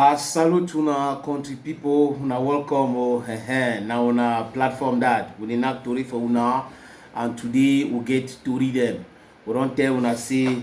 Salute una country people, una welcome now on a platform that we not to read for una, and today we get to read them. We don't tell una say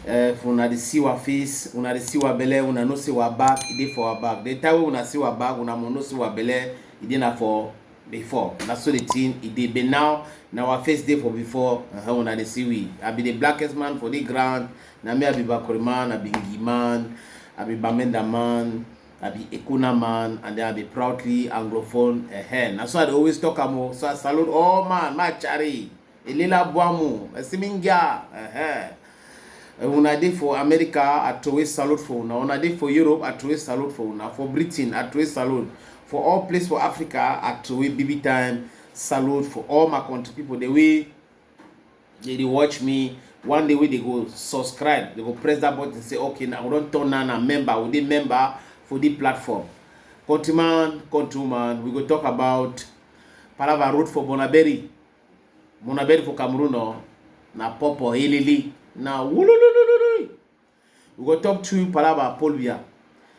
if una dey see our face, una dey see our belly, una no see our back, it dey for our back. The time una see our back, una no see our belly, it dey na for before. That's so the thing it dey. But now our face day for before. Una dey see we. I be the blackest man for the ground. Na me I be Bakori man, I be Ngi man. I be Bamenda man, I be Ekuna man, and then I be proudly Anglophone That's why I always talk about. So I salute all man, my chari, Elila Buamu, Siminga, When I did for America, I always salute for una. When I did for Europe, I always salute for una. For Britain, I always salute. For all places for Africa, I always BB time salute for all my country people. The way they watch me. One day when they go subscribe, they go press that button and say, okay, now we don't turn on a member, we dey member for the platform. Countryman, we go talk about Palava Road for Bonaberi for Cameroon, na Popo Helili, na wululululu. We go talk to Palava Biya.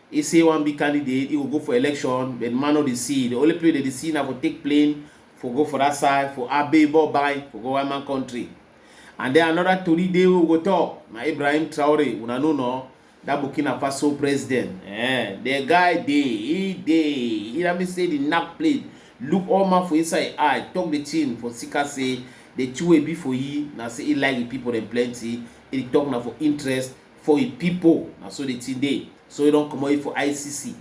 He say one big candidate, he will go for election, but man of the sea, the only place that the sea now for take plane, for go for that side, for Abe Bobai, for go one country. And then another Tori day we go talk. Na Ibrahim Traore, una know no, that Burkina Faso president. The guy he let me say the knock plate. Look all man for inside eye, talk the thing for Sika say the two way be for ye. Now say he like the people them plenty. He talk now for interest for the people. Now so the thing day. So he don't come out for ICC.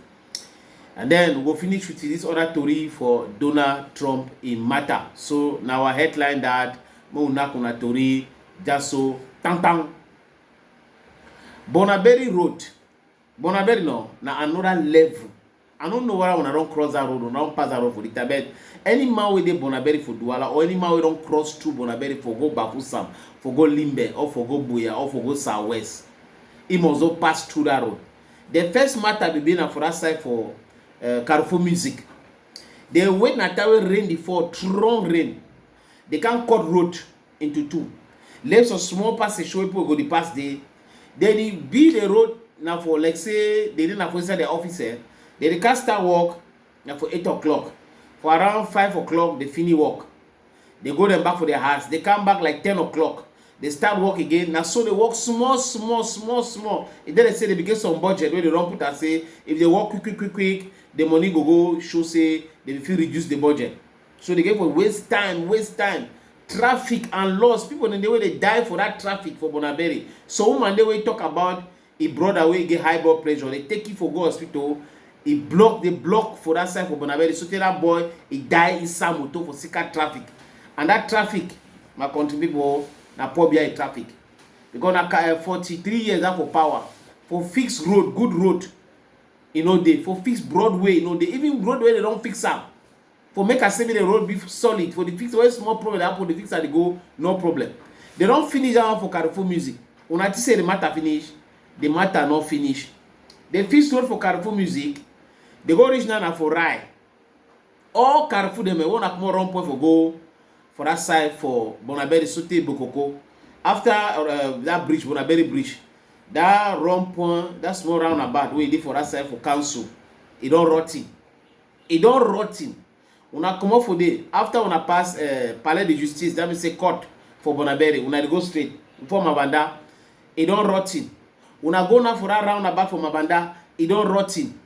And then we go finish with this other Tori for Donald Trump in matter. So now our headline that Kuna Tori just so tang. Bonaberi Road. Bonaberi no na another level. I don't know why when I don't cross that road or don't pass that road for the tabet. Any man with the Bonaberi for Douala or any man we don't cross through Bonaberi for go Bafusam, for go Limbe, or for go Biya, or for go Southwest. He must go pass through that road. The first matter be been for that side for Carrefour Music. They wait na time rain before strong rain. They can cut road into two. Left some small passage show people go the pass day. Then they build the road now for like say they didn't have inside the office. They can start work now for 8 o'clock. For around 5 o'clock they finish work. They go them back for their house. They come back like 10 o'clock. They start work again. Now so they work small. And then they say they begin some budget where they don't put and say if they work quick, the money go show say they will reduce the budget. So they get for waste time, traffic and loss. People in the way they die for that traffic for Bonaberi. So woman the way talk about a brother way get high blood pressure, they take it for go hospital. They block for that side for Bonaberi. So tell that boy he die in Samoto for Sika traffic. And that traffic, my country people, na Biya traffic. Because na 43 years for power. For fixed road, good road, day. For fixed Broadway, day. Even Broadway they don't fix up. For make a semi the road be solid. For the fix where small problem happen, the fix they go, no problem. They don't finish that one for Carrefour Music. When I say the matter finish, the matter not finish. They fix road for Carrefour Music, they go reach now for Rai. All Carrefour them want to more run point for go for that side for Bonaberi Sote Bokoko. After that bridge, Bonaberi Bridge, that run point, that small roundabout where they for that side for council, it don't rotten. Una come up for day after una pass Palais de Justice, that means say court for Bonaberi. Una go straight for Mabanda, it don't rotten. Una go now for that roundabout for Mabanda, it don't rotten.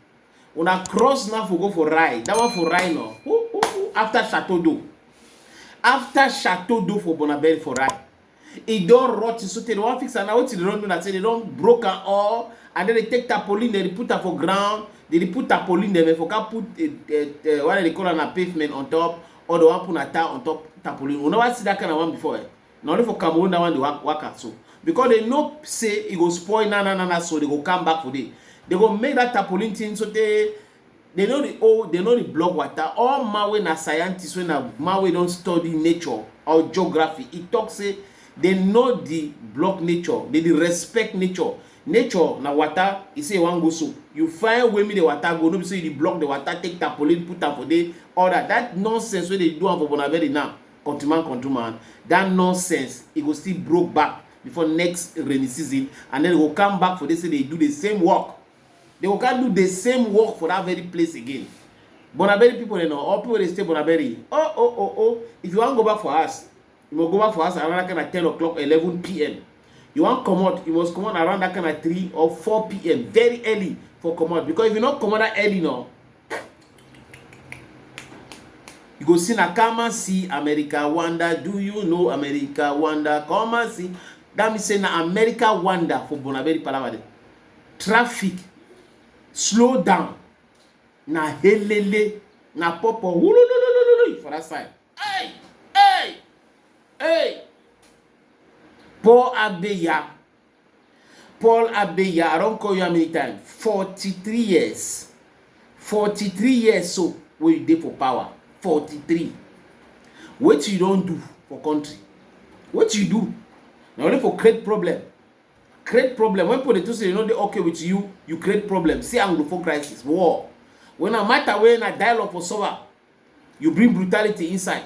Una cross now for go for Rai. That one for Rai no. After Chateau d'Eau. After Chateau d'Eau for Bonaberi for Rai. It don't rotten. So they don't fix and now what they don't do that say they don't broke and all and then they take tarpaulin, they put her for ground. They put tarpaulin there, but for put what they call a pavement on top, or the one put a tire on top tarpaulin. We never see that kind of one before. Not only for Cameroon, that one they work at so because they know say it go spoil so they go come back for day. They go make that tarpaulin thing so they know the block water. All Mawe na scientists when Mawe don't study nature or geography. It talks say they know the block nature, they respect nature. Nature na water, you say one go so. You find where me the water go, no be say you block the water, take tarpaulin, put them for day, all that. That nonsense where they do for Bonaberi now, countryman, that nonsense, it will still broke back before next rainy season, and then it will come back for this say they do the same work. They will can't do the same work for that very place again. Bonaberi people, you know, all people they stay Bonaberi. Oh. If you want to go back for us, you must go back for us around that kind of 10 o'clock, 11 p.m. You want to come out, you must come out around that kind of 3 or 4 p.m. Very early for come out. Because if you not come out that early now, you go see na come and see America Wonder. Do you know America Wonder? Come and see. That means say na America Wonder for Bonaberi Palavade. Traffic slow down. Na helele na popo for that side. Hey. Paul Biya, I don't call you how many times. 43 years. 43 years so where you dey for power. 43. What you don't do for country? What you do? Now only for create problem. Create problem. When politicians say you know they okay with you, you create problem. See Anglophone crisis, war. When a matter when a dialogue for solve, you bring brutality inside.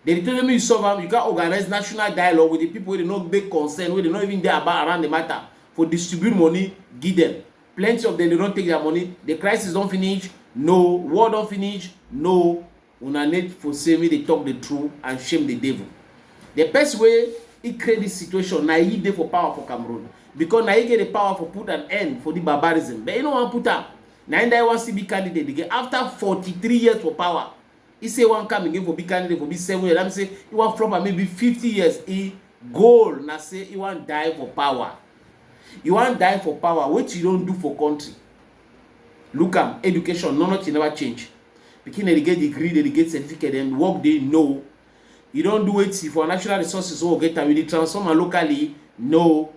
They tell me you solve them, you can organize national dialogue with the people who they not big concern, where they not even there about around the matter for distribute money, give them. Plenty of them they don't take their money. The crisis don't finish. No, war don't finish. No, una need for say me they talk the truth and shame the devil. The best way he create this situation now he dey for power for Cameroon because now he get the power for put an end for the barbarism. But you know what put up. Now in that one see big candidate again after 43 years for power. He say one come again for big candidate for big 7 years. Let me say he want flop maybe 50 years. He goal now say he want die for power. You want die for power. What you don't do for country? Look at education. Nothing never change. Because they get degree, they get certificate, and work they know. You don't do it for natural resources or get time. You transform locally. No.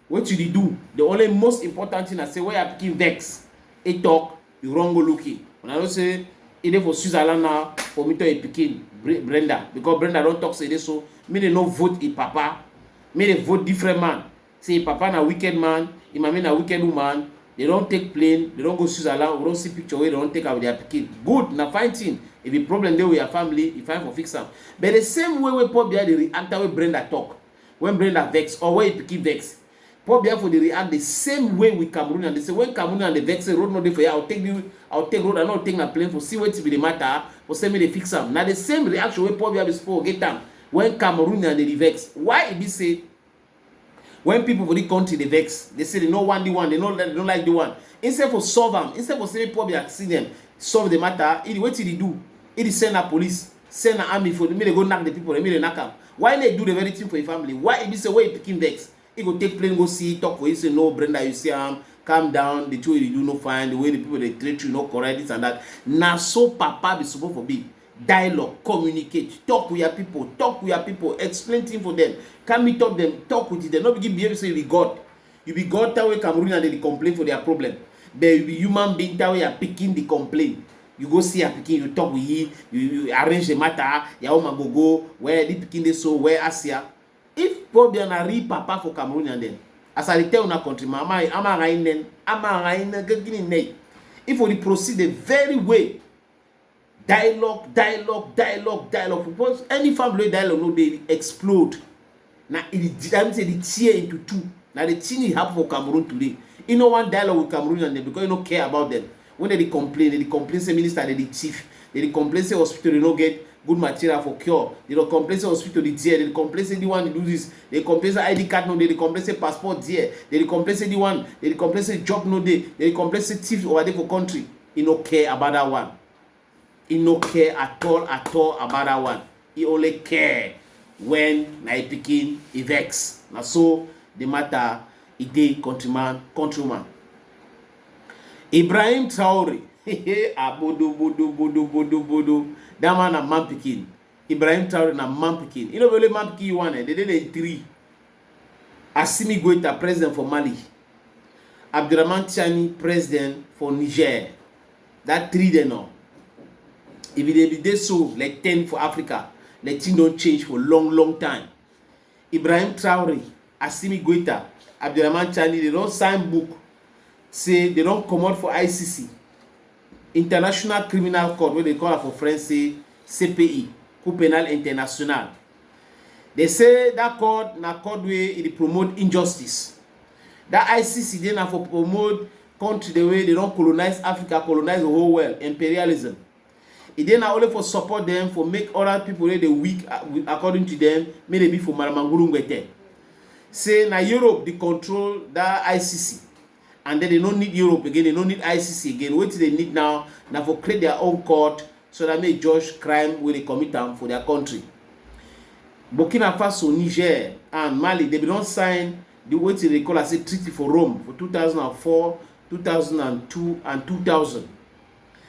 What you do? The only most important thing I say where you picking vex. A talk, you wrong go looking. When I don't say either for Switzerland now for me to a picking Brenda because Brenda don't talk say this so me they no vote a papa. Me they vote different man. Say papa na wicked man, imami na wicked woman. They don't take plane, they don't go Switzerland, we don't see picture where they don't take out their picking. Good, na fine thing. If the problem there with your family, you find for fix them. But the same way we Paul Biya the react when Brenda talk, when Brenda vex or when he picking vex. Paul Biya for the react the same way with Cameroon and they say when Cameroon and the vex say road no dey for you, I'll take road and not take na plane for see what to be the matter for send me they fix them. Now the same reaction when Paul Biya be supposed get them when Cameroon and the vex. Why it be say when people for the country they vex, they say they don't want the one, they don't like the one. Instead for solve them, instead for saying Paul Biya see them solve the matter, what did he do? He send a police, send an army for them, they go knock the people, they knock them. Why they do the very thing for your family? Why it be say where he picking vex? He go take plane, go see, talk for you, say no, Brenda, you see calm down, the two you do no fine, the way the people they treat you no correct, this and that. Now so papa be supposed to be dialogue, communicate, talk with your people, explain things for them. Can we talk them, talk with them, not begin behavior say you be God. You be God that way Cameroon and they complain for their problem. But you be human being that way you are picking the complaint. You go see a picking, you talk with you arrange the matter, your woman go where the picking they so where Asia. If Paul Biya na real papa for Cameroon and then, as I tell una country, if we proceed the very way, dialogue, because any family dialogue no they explode. Now it say the tear into two. Now the thing is happen for Cameroon today. You know one dialogue with Cameroon and them because you don't care about them. When they complain say minister, they chief, they complain say hospital they don't get good material for cure. They don't complain say hospital the tear, they complain say the one they do this, they complain say ID card no they complain say passport there, they complain say the one, they complain say job no they complain say thief over there for country. He no care about that one. He no care at all about that one. He only care when na picking he vex. Now so the matter he dey countryman. Ibrahim Traore, bodo. That man a man picking. Ibrahim Traore na man picking. You know really man picking you want they did 3. Assimi Goïta, president for Mali. Abdurrahman Tiani, president for Niger. That 3 they know. If it be so like 10 for Africa, the thing don't change for long time. Ibrahim Traore, Assimi Goïta, Abdurrahman Tiani, they don't sign book. Say they don't come out for ICC, International Criminal Court, where they call it for French say CPI, Cour Penal International. They say that court na court where it promote injustice. That ICC then for promote country the way they don't colonize Africa, colonize the whole world, imperialism. It then only for support them, for make other people they weak according to them, may they be for Maramangurungwete. Say now Europe they control that ICC, and then they don't need Europe again, they don't need ICC again. What they need now for create their own court so that may judge crime where they commit them for their country. Burkina Faso, Niger, and Mali, they don't sign the what they call as a treaty for Rome for 2004, 2002, and 2000.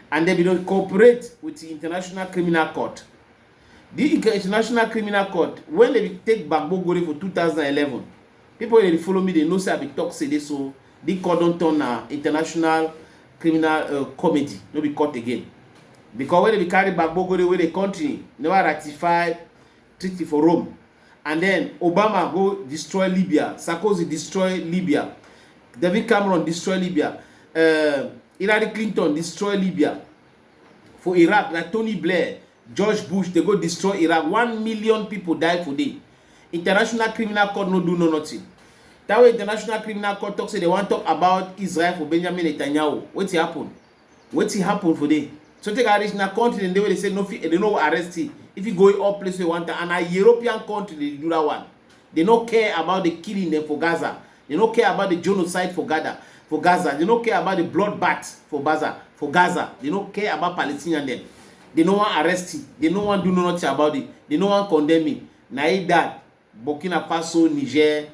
And they don't cooperate with the International Criminal Court. The International Criminal Court, when they take Gbagbo Gore for 2011, people they follow me, they know say I be talk say this, so they court don't turn International Criminal Comedy, no be court again. Because when they carry Gbagbo Gore where the country never ratified treaty for Rome, and then Obama go destroy Libya, Sarkozy destroy Libya, David Cameron destroy Libya, Hillary Clinton destroy Libya. For Iraq, like Tony Blair, George Bush, they go destroy Iraq. 1 million people died for day. International Criminal Court no do no nothing. That way International Criminal Court talk say they want to talk about Israel for Benjamin Netanyahu. What's happen? What's happen for day? So take a regional country and they say no, they no arrest it. If you go up place they want to, and a European country they do that one. They don't care about the killing them for Gaza. They don't care about the genocide for Gaza. They don't care about the bloodbath for Gaza. They don't care about Palestinians then. They don't want arrest it. They don't want do nothing about it. They don't want condemn it. Now that Burkina Faso, Niger,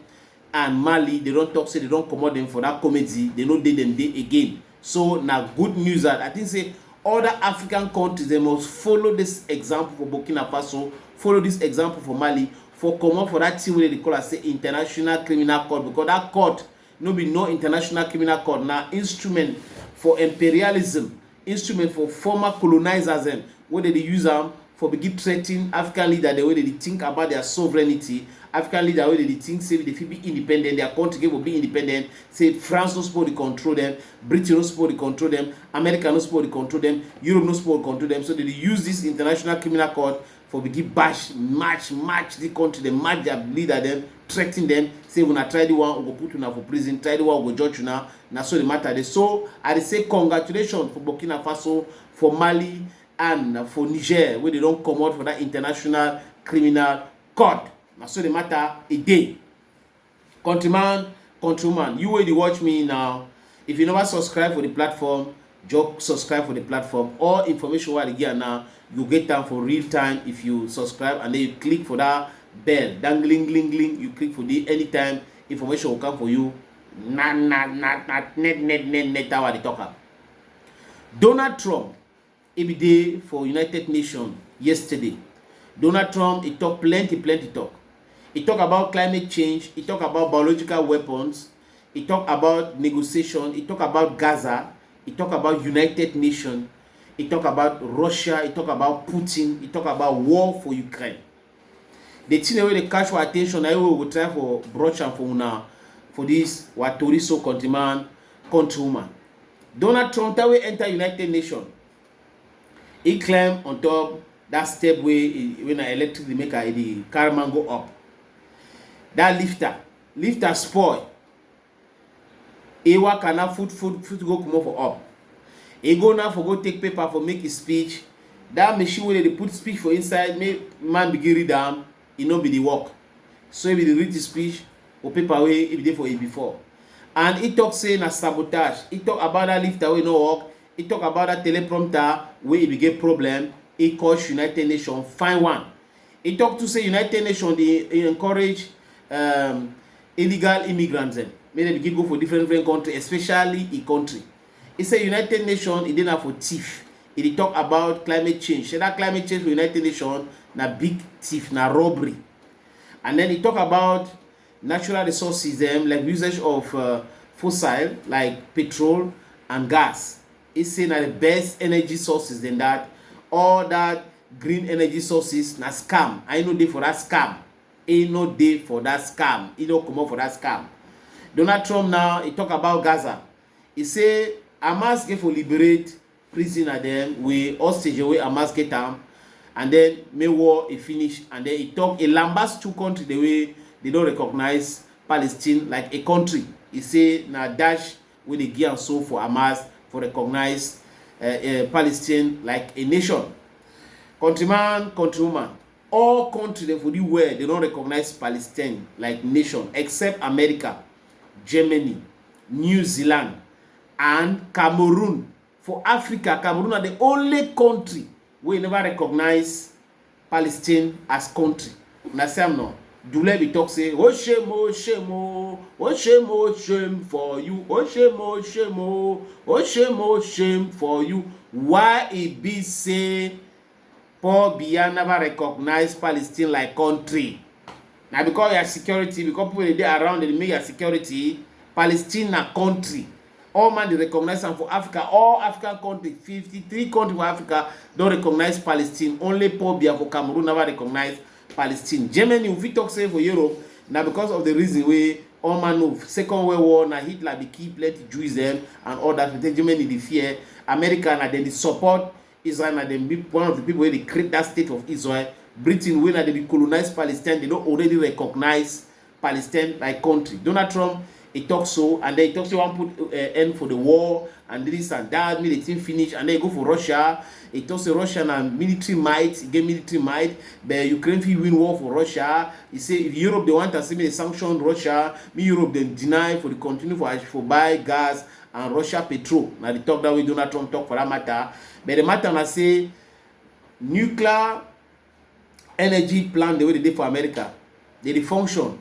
and Mali, they don't talk, say they don't commode them for that comedy. They don't do them day again. So now good news that I think say other African countries they must follow this example for Burkina Faso, follow this example for Mali, for come up for that thing where they call us say International Criminal Court, because that court no be no International Criminal Court now instrument for imperialism, instrument for former colonizers them where they use them for begin threatening African leader the way they think about their sovereignty. African leader where they think say they feel be independent, their country will be independent. Say France no supposed to control them, Britain no supposed to control them, America no supposed to control them, Europe no supposed to control them. So they use this International Criminal Court for begin match the country, they match their leader them, threatening them, say when I try the one we go put you now for prison, try the one we go judge you now. Now so the matter they so I say congratulations for Burkina Faso, for Mali, and for Niger where they don't come out for that International Criminal Court. Now so the matter a day. Countryman, you will watch me now. If you never subscribe for the platform, just subscribe for the platform. All information while here now, you get them for real time if you subscribe and then you click for that bell, dangling, you click for the anytime information will come for you. Net how they talk about. Donald Trump, every day for United Nations yesterday. Donald Trump, he talk plenty talk. He talk about climate change, he talk about biological weapons, he talk about negotiation, he talk about Gaza, he talk about United Nations, he talk about Russia, he talk about Putin, he talk about war for Ukraine. The thing where they catch our attention, I will try for broach and for una for this what Toriso countrywoman. Donald Trump that way enter United Nations. He climb on top that step when I electric the maker the carman go up. That lifter spoil. Ewa cannot foot go come up for up. He go now for go take paper for make his speech. That machine where they put speech for inside, make man begin read down, it no be the work. So if they read the speech or paper way if they for it before. And he talk say na sabotage. He talk about that lifter way no work. He talk about that teleprompter where it get problem. He calls United Nations find one. He talk to say United Nations they encourage illegal immigrants. Maybe they begin go for different countries, especially a country. He say United Nations it didn't have for thief. He talk about climate change. So that climate change for United Nations na big thief, na robbery. And then he talk about natural resources like usage of fossil like petrol and gas. He say na the best energy sources than that. All that green energy sources na scam. I know they for that scam. Ain't no day for that scam. He don't come up for that scam. Donald Trump now he talk about Gaza. He say Hamas get for liberate prisoner them we hostage away Hamas get them and then may war he finish and then he talk a lambast two country the way they don't recognize Palestine like a country. He say na dash wey dey give am so for Hamas for recognize Palestine like a nation. Countryman, countrywoman, all countries for the world they don't recognize Palestine like nation except America, Germany, New Zealand, and Cameroon. For Africa, Cameroon are the only country wey never recognize Palestine as country. Una see am no? Dule be talk say, oh shame, oh shame, oh shame, oh shame for you, oh shame, oh shame, oh shame, oh shame for you. Why e be say Paul Biya never recognize Palestine like country? Now because your security, because people dey around they make your security, Palestine a country. All man they recognize am for Africa. All African countries, 53 countries for Africa don't recognize Palestine. Only Paul Biya for Cameroon never recognize Palestine. Germany, if we talk say for Europe, now because of the reason we all man know Second World War, now Hitler be keep let Jews them and all that. Germany the fear, America and then the support Israel and then be one of the people where they create that state of Israel. Britain when they be colonize Palestine, they don't already recognize Palestine like country. Donald Trump he talks so, and then he talks so one put end for the war and this and that, make the thing finish, and then he go for Russia. He talks to Russia and military might, he get military might, but Ukraine will win war for Russia. He say if Europe they want to see me they sanction Russia, me Europe they deny for the continue for buy gas and Russia petrol. Now they talk that way Donald Trump talk for that matter. But the matter I say nuclear energy plant the way they did for America, they function.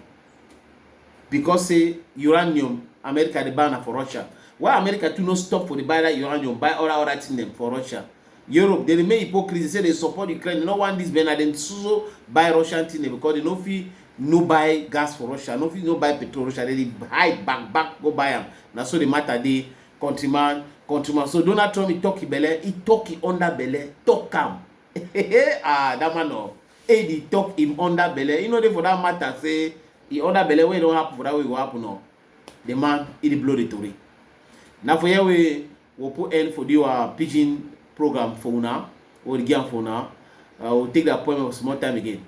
Because say uranium, America they ban for Russia. Why America too no stop for the buy that uranium, buy other thing them for Russia? Europe they remain hypocrisy, say they support Ukraine. They no want this ban, then so buy Russian thing because they no fee no buy gas for Russia, no fee no buy petrol Russia. They hide back go buy them. Now so the matter they countryman. So Donald Trump he talk belly, he talk he under belly, talk him. That man no. He talk him under belly. You know they for that matter say. The other belly way don't happen for that way will happen now. The man he blow the story. Now for here we will put end for the Pidgin program for now or the game for now. We'll take the appointment of small time again.